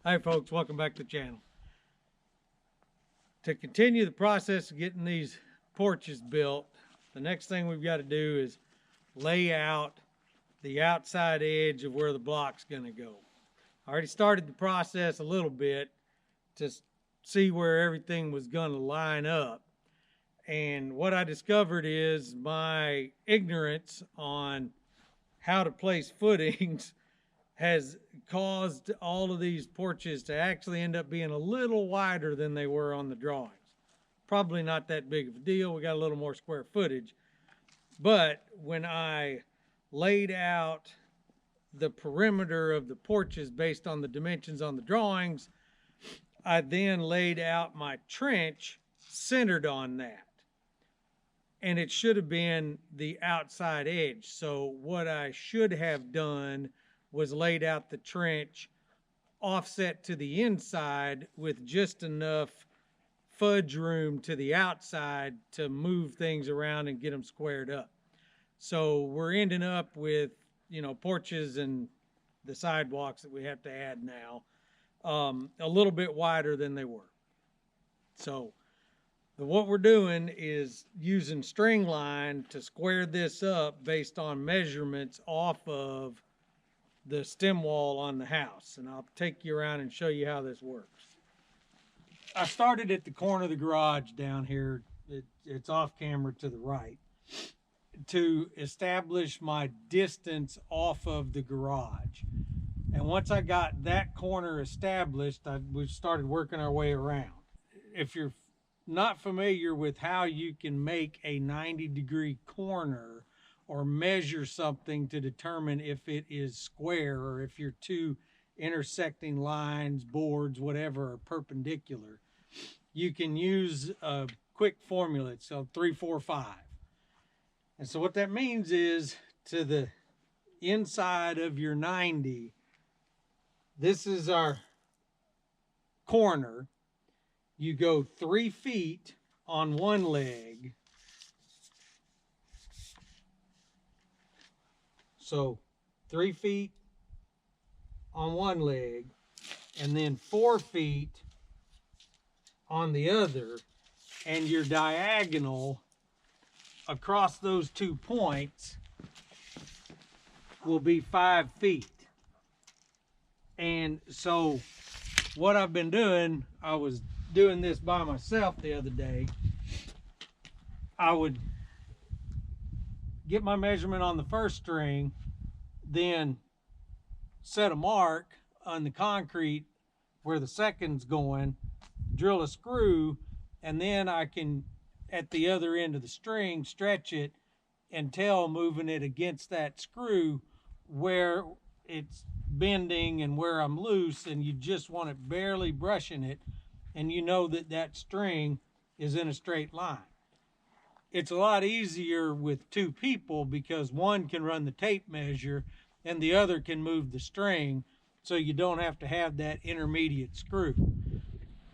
Hi folks, welcome back to the channel. To continue the process of getting these porches built, the next thing we've got to do is lay out the outside edge of where the block's going to go. I already started the process a little bit to see where everything was going to line up. And what I discovered is my ignorance on how to place footings has caused all of these porches to actually end up being a little wider than they were on the drawings. Probably not that big of a deal. We got a little more square footage. But when I laid out the perimeter of the porches based on the dimensions on the drawings, I then laid out my trench centered on that. And it should have been the outside edge. So what I should have done was laid out the trench offset to the inside with just enough fudge room to the outside to move things around and get them squared up. So we're ending up with, porches and the sidewalks that we have to add now, a little bit wider than they were. So what we're doing is using string line to square this up based on measurements off of the stem wall on the house, and I'll take you around and show you how this works. I started at the corner of the garage down here. It's off camera to the right, to establish my distance off of the garage. And once I got that corner established, we started working our way around. If you're not familiar with how you can make a 90-degree corner or measure something to determine if it is square or if your two intersecting lines, boards, whatever, are perpendicular, you can use a quick formula. It's 3, 4, 5. And so what that means is, to the inside of your 90, this is our corner. You go 3 feet on one leg. So 3 feet on one leg and then 4 feet on the other, and your diagonal across those 2 points will be 5 feet. And so what I've been doing, I was doing this by myself the other day. I would get my measurement on the first string, then set a mark on the concrete where the second's going, drill a screw, and then I can, at the other end of the string, stretch it and tell, moving it against that screw, where it's bending and where I'm loose, and you just want it barely brushing it, and you know that that string is in a straight line. It's a lot easier with 2 people because one can run the tape measure and the other can move the string, so you don't have to have that intermediate screw.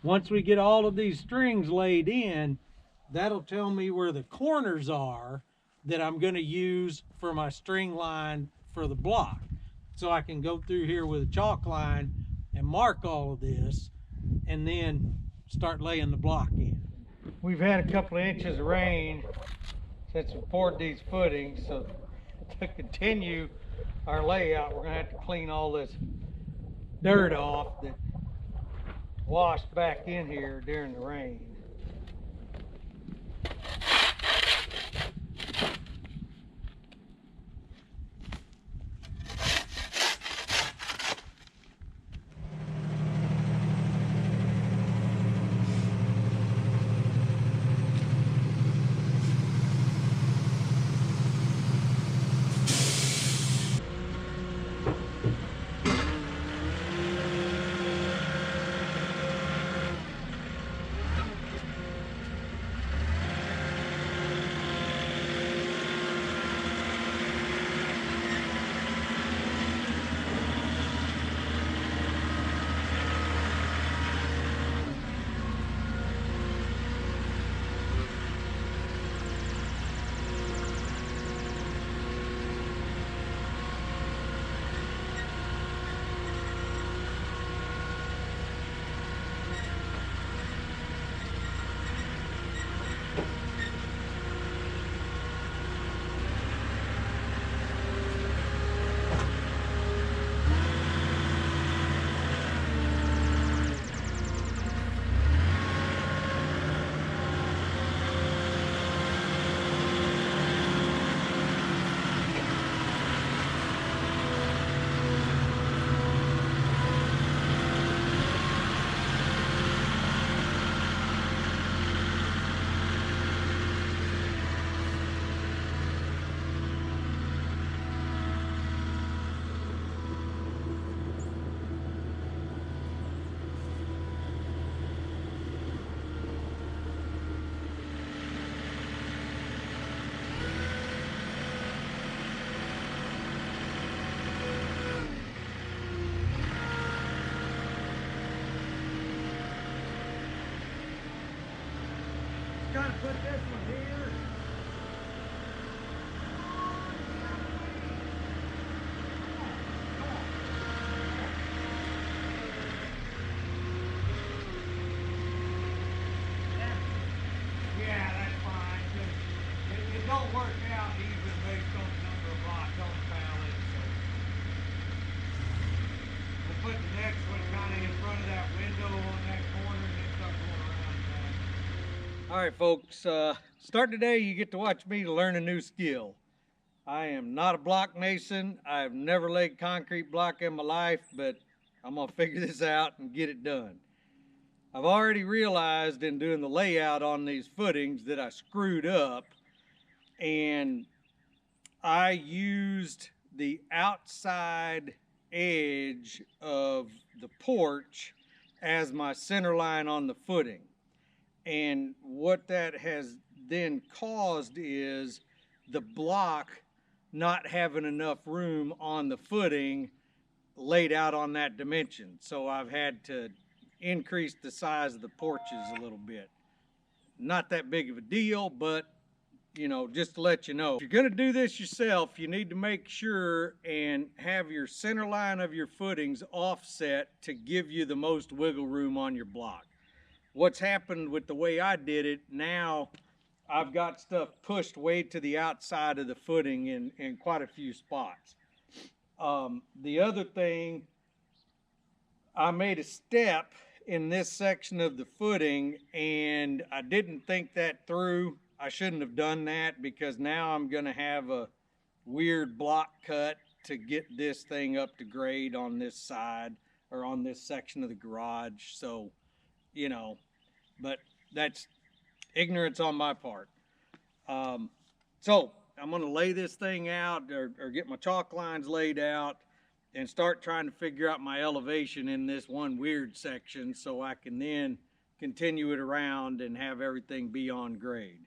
Once we get all of these strings laid in, that'll tell me where the corners are that I'm going to use for my string line for the block. So I can go through here with a chalk line and mark all of this and then start laying the block in. We've had a couple of inches of rain since we poured these footings, so to continue our layout, we're going to have to clean all this dirt off that washed back in here during the rain. kind of put this one here. Yeah, that's fine. It don't work out even based on the number of blocks on the pallet. So we'll put the next one kind of in front of that window on that corner and then start going around that. All right, folks. Start today, you get to watch me learn a new skill. I am not a block mason. I've never laid concrete block in my life, but I'm gonna figure this out and get it done. I've already realized in doing the layout on these footings that I screwed up, and I used the outside edge of the porch as my center line on the footing. And what that has then caused is the block not having enough room on the footing laid out on that dimension. So I've had to increase the size of the porches a little bit. Not that big of a deal, but you know, just to let you know. If you're gonna do this yourself, you need to make sure and have your center line of your footings offset to give you the most wiggle room on your block. What's happened with the way I did it, now I've got stuff pushed way to the outside of the footing in quite a few spots. The other thing, I made a step in this section of the footing and I didn't think that through. I shouldn't have done that because now I'm gonna have a weird block cut to get this thing up to grade on this side or on this section of the garage. So, you know, but that's ignorance on my part. So I'm gonna lay this thing out or get my chalk lines laid out and start trying to figure out my elevation in this one weird section so I can then continue it around and have everything be on grade.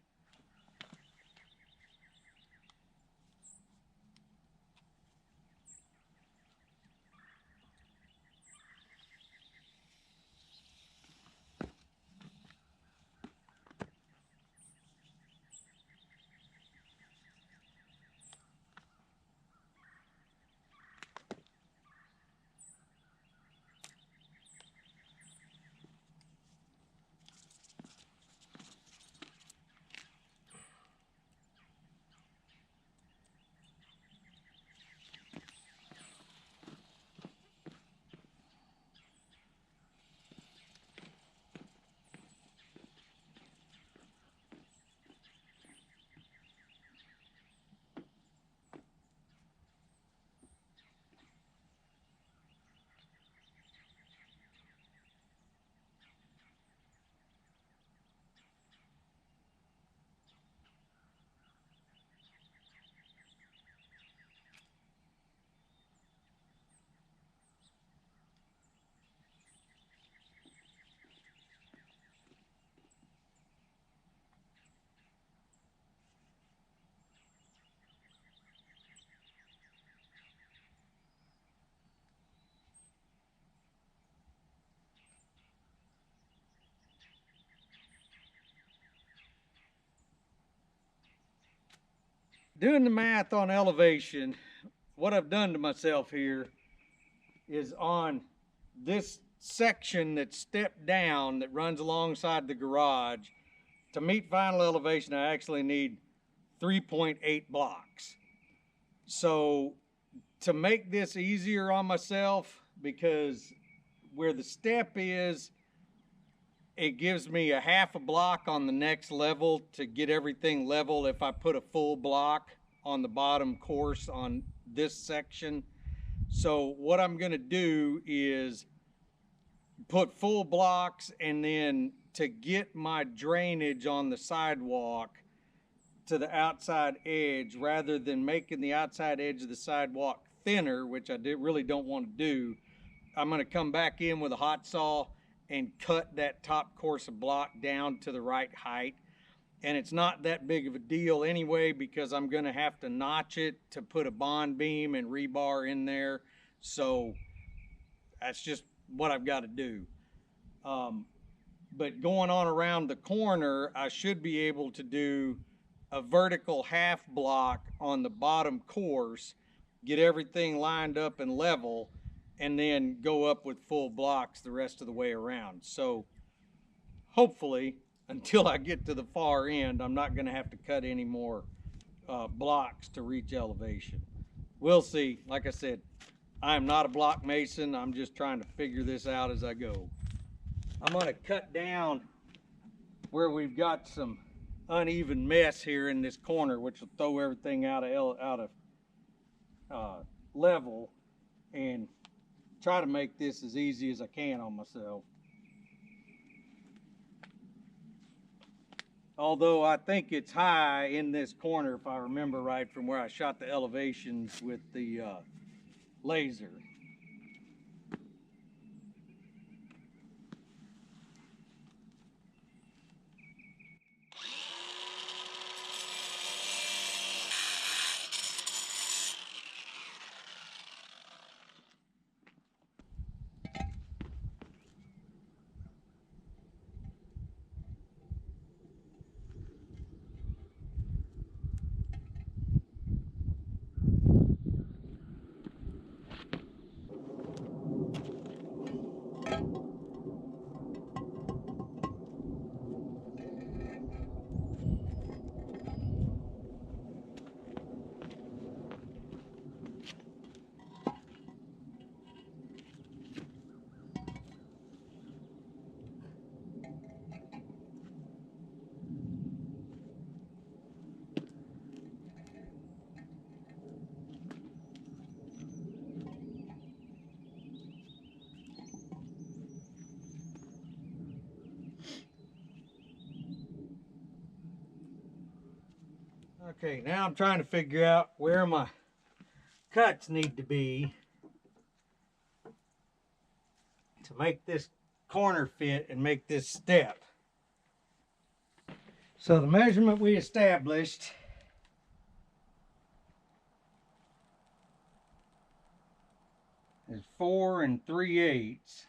Doing the math on elevation, what I've done to myself here is on this section that's stepped down that runs alongside the garage, to meet final elevation, I actually need 3.8 blocks. So to make this easier on myself, because where the step is, it gives me a half a block on the next level to get everything level if I put a full block on the bottom course on this section. So what I'm gonna do is put full blocks, and then to get my drainage on the sidewalk to the outside edge, rather than making the outside edge of the sidewalk thinner, which I really don't want to do, I'm gonna come back in with a hot saw and cut that top course of block down to the right height. And it's not that big of a deal anyway, because I'm gonna have to notch it to put a bond beam and rebar in there. So that's just what I've got to do. but going on around the corner, I should be able to do a vertical half block on the bottom course, get everything lined up and level, and then go up with full blocks the rest of the way around. So hopefully, until I get to the far end, I'm not going to have to cut any more blocks to reach elevation. We'll see. Like I said, I'm not a block mason. I'm just trying to figure this out as I go. I'm going to cut down where we've got some uneven mess here in this corner, which will throw everything out of level, and try to make this as easy as I can on myself. Although I think it's high in this corner, if I remember right, from where I shot the elevations with the laser. Okay, now I'm trying to figure out where my cuts need to be to make this corner fit and make this step. So the measurement we established is 4 3/8.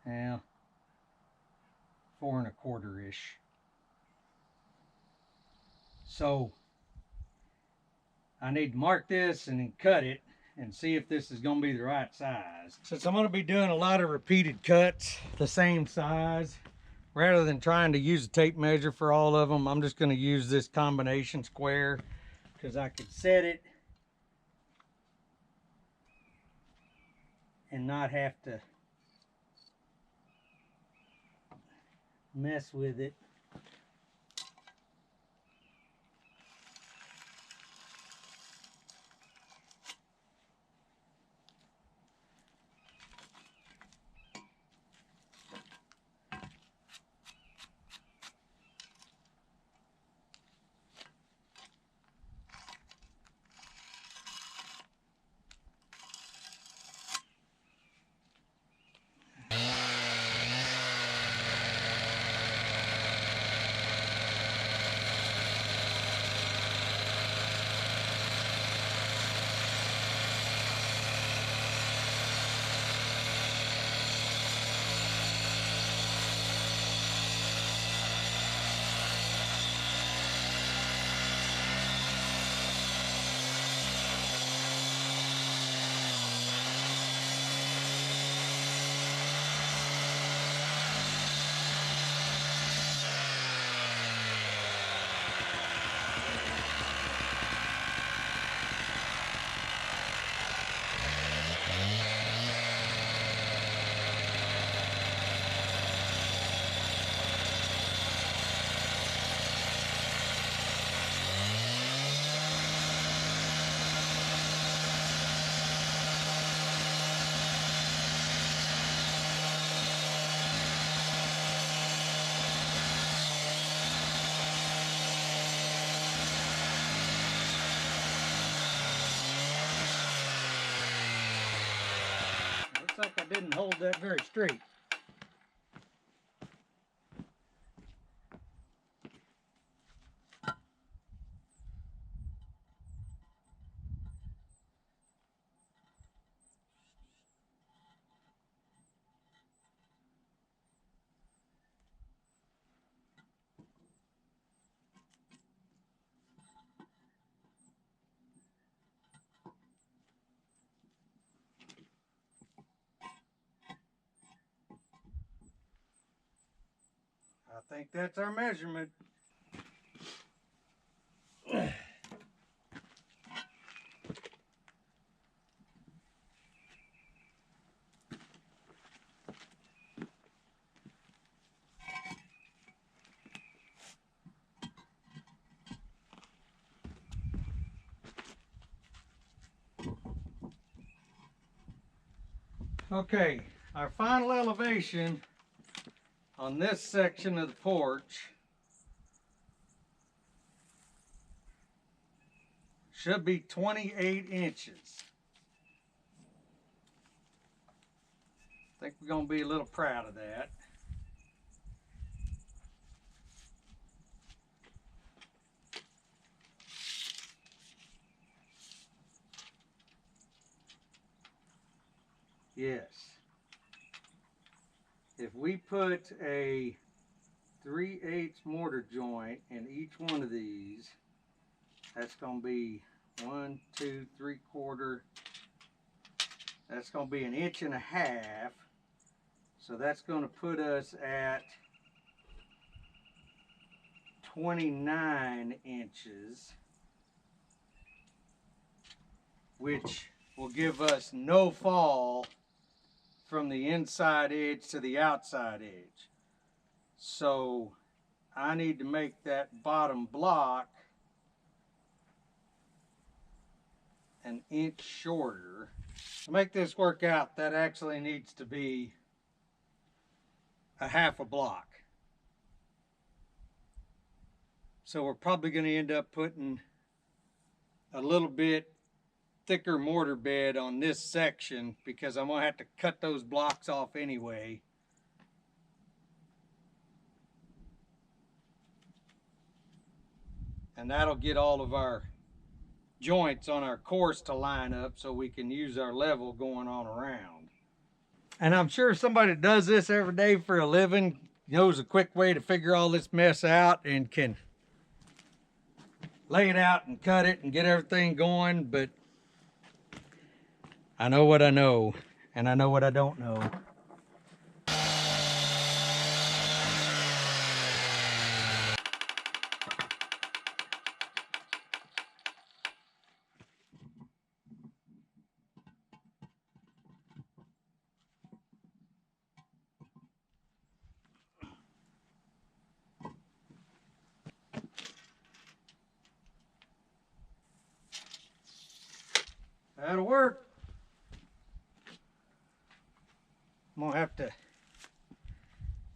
Yeah, 4 1/4-ish. So I need to mark this and then cut it and see if this is going to be the right size. Since I'm going to be doing a lot of repeated cuts the same size, rather than trying to use a tape measure for all of them, I'm just going to use this combination square, because I could set it and not have to mess with it. Looks like I didn't hold that very straight. I think that's our measurement. Okay, our final elevation on this section of the porch should be 28 inches. I think we're going to be a little proud of that. Yes. If we put a 3/8 mortar joint in each one of these, that's going to be 1, 2, 3/4. That's going to be 1.5 inches. So that's going to put us at 29 inches, which will give us no fall from the inside edge to the outside edge. So I need to make that bottom block 1 inch shorter. To make this work out, that actually needs to be 1/2 block. So we're probably going to end up putting a little bit thicker mortar bed on this section because I'm going to have to cut those blocks off anyway. And that'll get all of our joints on our course to line up so we can use our level going on around. And I'm sure somebody that does this every day for a living knows a quick way to figure all this mess out and can lay it out and cut it and get everything going, but I know what I know, and I know what I don't know. That'll work. I'm gonna have to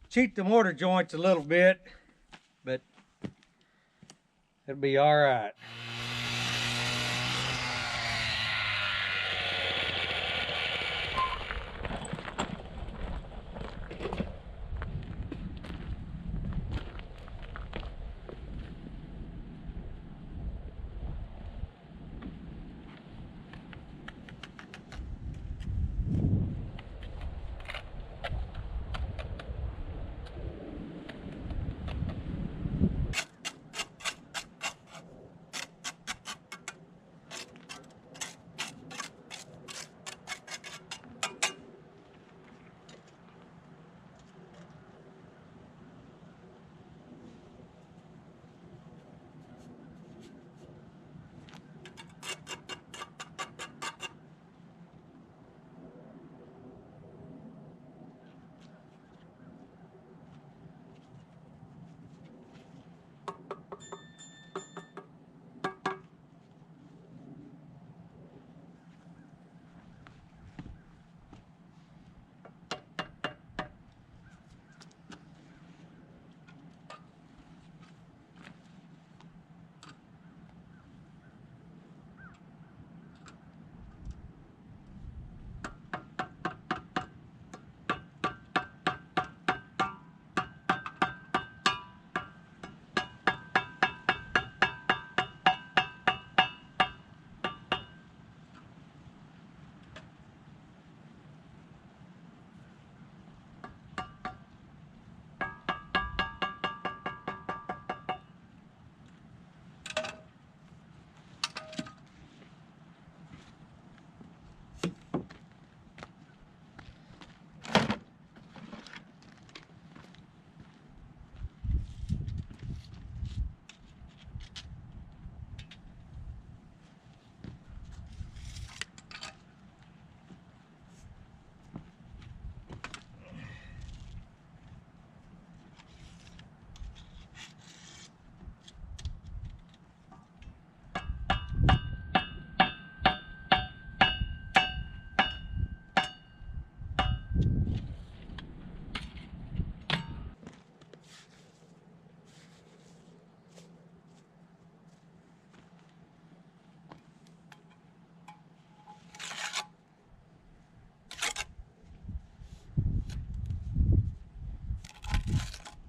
cheat the mortar joints a little bit, but it'll be all right.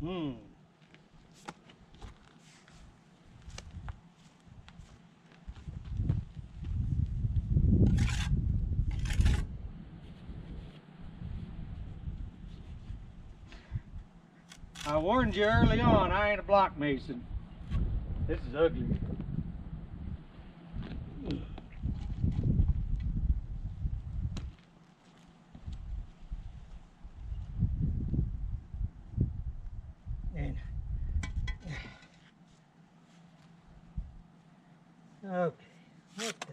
I warned you early on, I ain't a block mason. This is ugly. And okay, what the hell?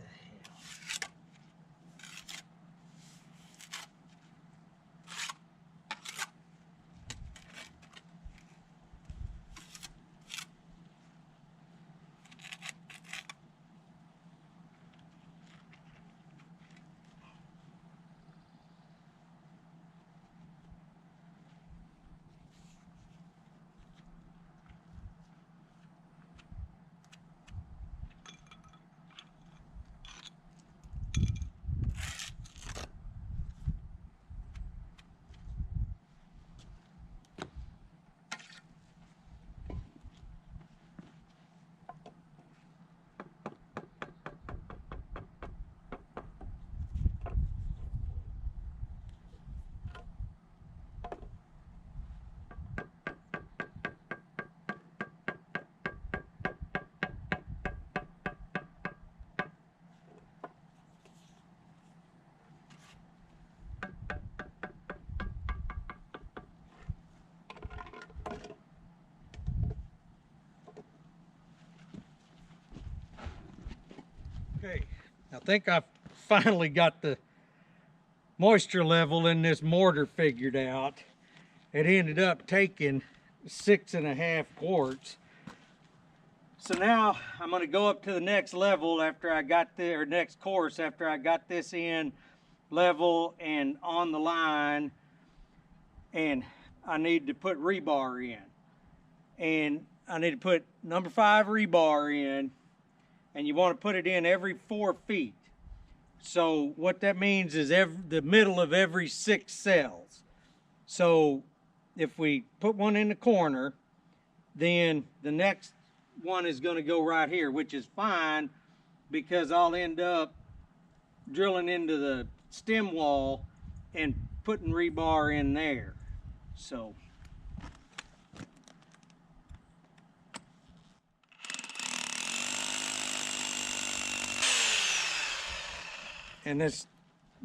Okay, I think I've finally got the moisture level in this mortar figured out. It ended up taking 6.5 quarts. So now I'm going to go up to the next level after I got the, or next course after I got this in level and on the line, and I need to put rebar in. And I need to put number 5 rebar in, and you want to put it in every 4 feet. So what that means is the middle of every 6 cells. So if we put one in the corner, then the next one is going to go right here, which is fine because I'll end up drilling into the stem wall and putting rebar in there. So and this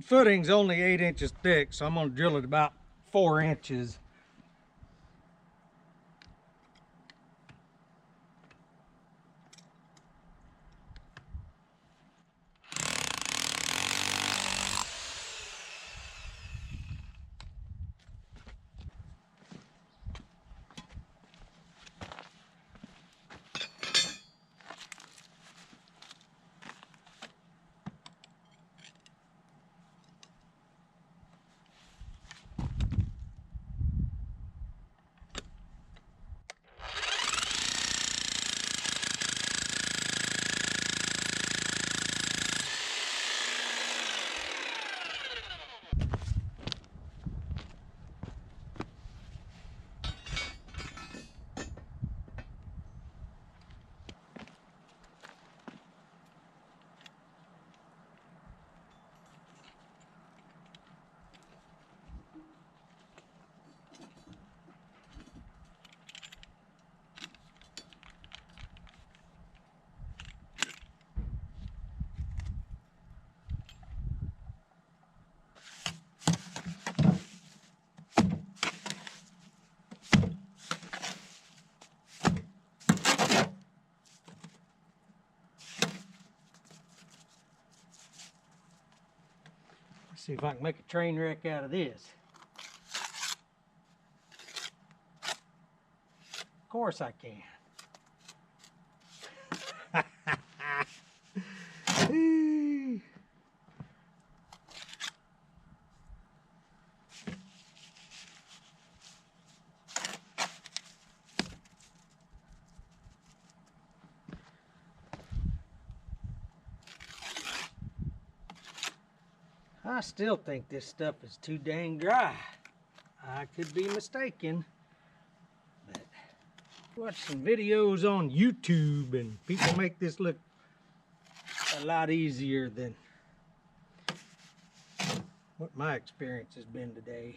footing's only 8 inches thick, so I'm going to drill it about 4 inches. See if I can make a train wreck out of this. Of course I can. I still think this stuff is too dang dry. I could be mistaken, but Watch some videos on YouTube and people make this look a lot easier than what my experience has been today.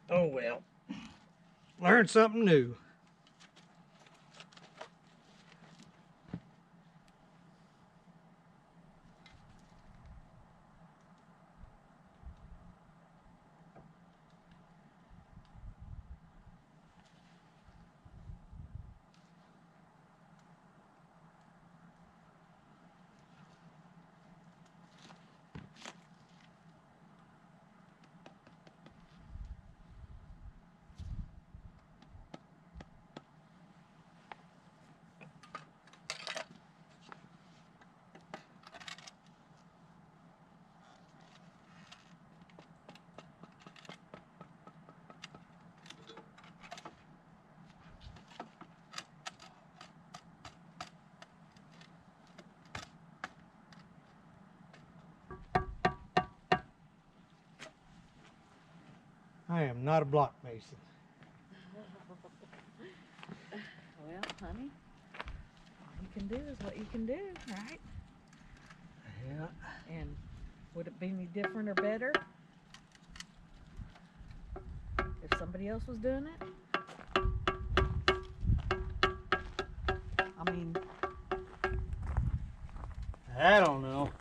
Oh well, learn something new. I am not a block mason. Well, honey, all you can do is what you can do, right? Yeah. And would it be any different or better if somebody else was doing it? I mean, I don't know.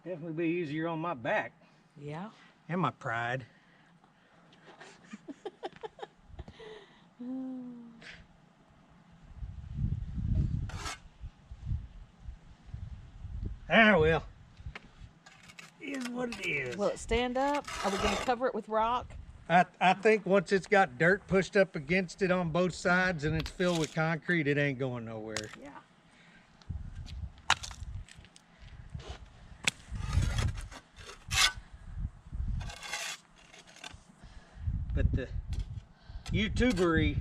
Definitely be easier on my back yeah. and my pride. Ah, well, it is what it is. Will it stand up? Are we going to cover it with rock? I think once it's got dirt pushed up against it on both sides and it's filled with concrete, it ain't going nowhere. Yeah. But the YouTubery,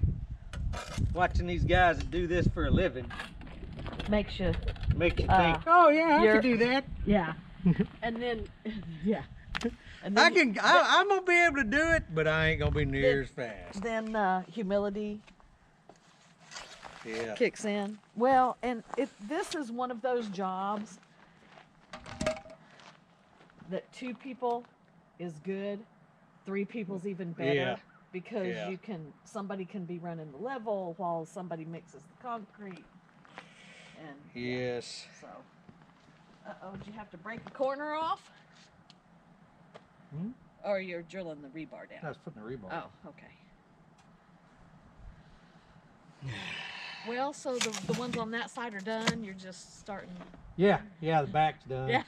watching these guys that do this for a living, Makes you, makes you think, oh yeah, I can do that. yeah. And then, yeah. And then I'm gonna be able to do it, but I ain't gonna be near as fast. Then humility Yeah. kicks in. Well, and this is one of those jobs that 2 people is good, 3 people's even better. Yeah. Because Yeah. somebody can be running the level while somebody mixes the concrete. And Yes. so, did you have to break the corner off? Hmm? Or you're drilling the rebar down? I was putting the rebar. Oh, okay. Well, so the ones on that side are done. You're just starting. Yeah, the back's done. Yeah.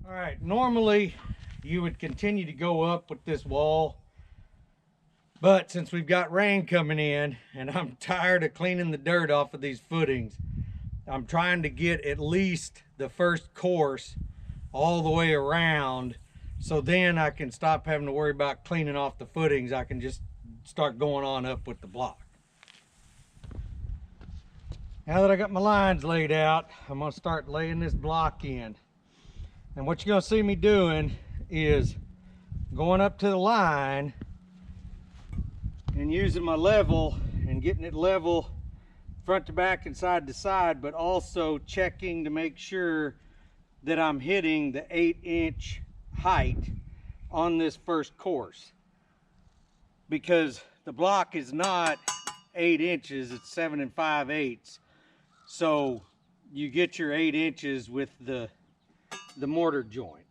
All right, normally you would continue to go up with this wall. But since we've got rain coming in and I'm tired of cleaning the dirt off of these footings, I'm trying to get at least the first course all the way around, so then I can stop having to worry about cleaning off the footings. I can just start going on up with the block. Now that I got my lines laid out, I'm gonna start laying this block in. And what you're gonna see me doing is going up to the line and using my level and getting it level front to back and side to side, but also checking to make sure that I'm hitting the 8-inch height on this first course, because the block is not 8 inches, it's 7 5/8. So you get your 8 inches with the mortar joint.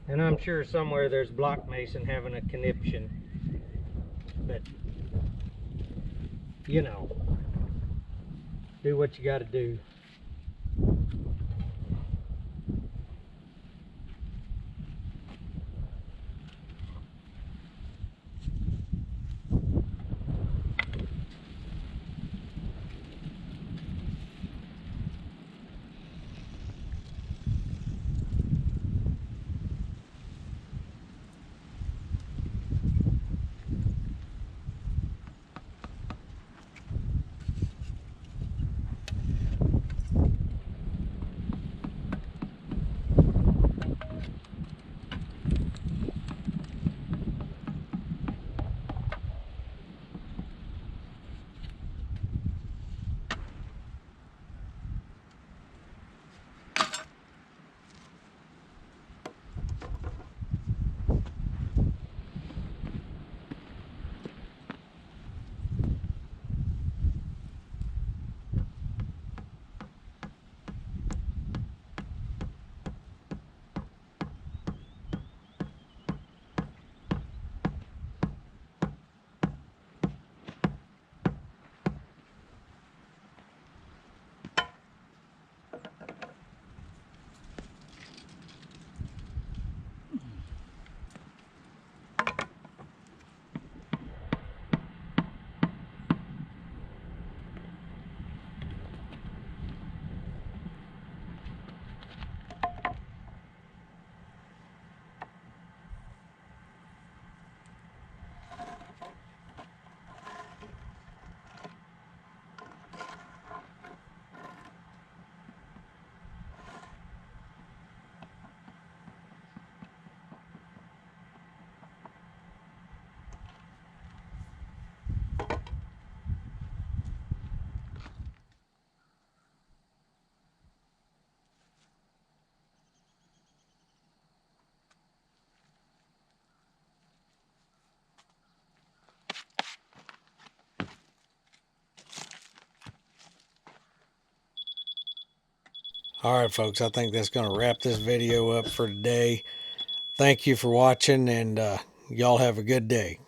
And I'm sure somewhere there's block mason having a conniption, but you know, do what you got to do. All right, folks, I think that's going to wrap this video up for today. Thank you for watching, and y'all have a good day.